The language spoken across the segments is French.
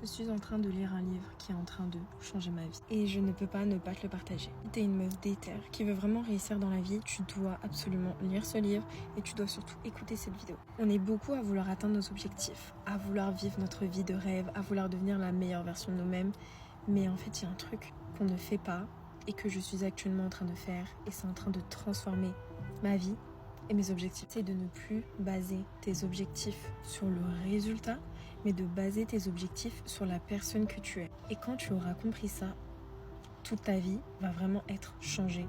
Je suis en train de lire un livre qui est en train de changer ma vie. Et je ne peux pas ne pas te le partager. Si t'es une meuf déter qui veut vraiment réussir dans la vie, tu dois absolument lire ce livre et tu dois surtout écouter cette vidéo. On est beaucoup à vouloir atteindre nos objectifs, à vouloir vivre notre vie de rêve, à vouloir devenir la meilleure version de nous-mêmes. Mais en fait, il y a un truc qu'on ne fait pas et que je suis actuellement en train de faire et c'est en train de transformer ma vie et mes objectifs. C'est de ne plus baser tes objectifs sur le résultat, mais de baser tes objectifs sur la personne que tu es. Et quand tu auras compris ça, toute ta vie va vraiment être changée.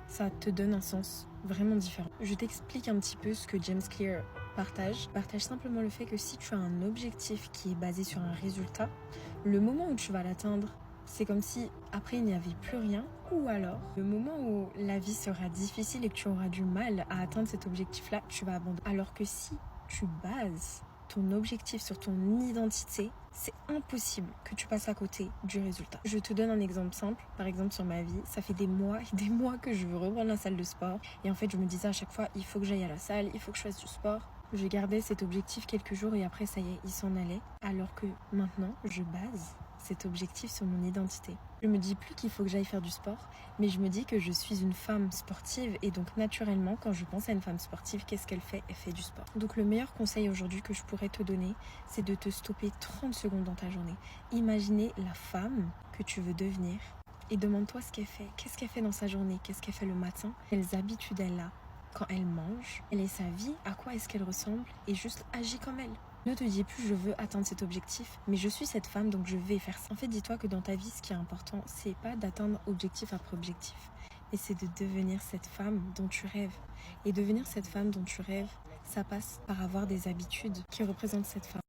Ça te donne un sens vraiment différent. Je t'explique un petit peu ce que James Clear partage. Partage simplement le fait que si tu as un objectif qui est basé sur un résultat, le moment où tu vas l'atteindre, c'est comme si après il n'y avait plus rien, ou alors le moment où la vie sera difficile et que tu auras du mal à atteindre cet objectif-là, tu vas abandonner. Alors que si tu bases ton objectif sur ton identité, c'est impossible que tu passes à côté du résultat. Je te donne un exemple simple. Par exemple, sur ma vie, ça fait des mois et des mois que je veux reprendre la salle de sport. Et en fait, je me disais à chaque fois, il faut que j'aille à la salle, il faut que je fasse du sport. Je gardais cet objectif quelques jours et après, ça y est, il s'en allait. Alors que maintenant, je base cet objectif sur mon identité. Je me dis plus qu'il faut que j'aille faire du sport, mais je me dis que je suis une femme sportive et donc naturellement, quand je pense à une femme sportive, qu'est-ce qu'elle fait? Elle fait du sport. Donc le meilleur conseil aujourd'hui que je pourrais te donner, c'est de te stopper 30 secondes dans ta journée. Imaginez la femme que tu veux devenir et demande-toi ce qu'elle fait. Qu'est-ce qu'elle fait dans sa journée? Qu'est-ce qu'elle fait le matin? Quelles habitudes elle a quand elle mange? Quelle est sa vie? À quoi est-ce qu'elle ressemble? Et juste agis comme elle. Ne te dis plus je veux atteindre cet objectif, mais je suis cette femme donc je vais faire ça. En fait, dis-toi que dans ta vie, ce qui est important, c'est pas d'atteindre objectif après objectif, mais c'est de devenir cette femme dont tu rêves. Et devenir cette femme dont tu rêves, ça passe par avoir des habitudes qui représentent cette femme.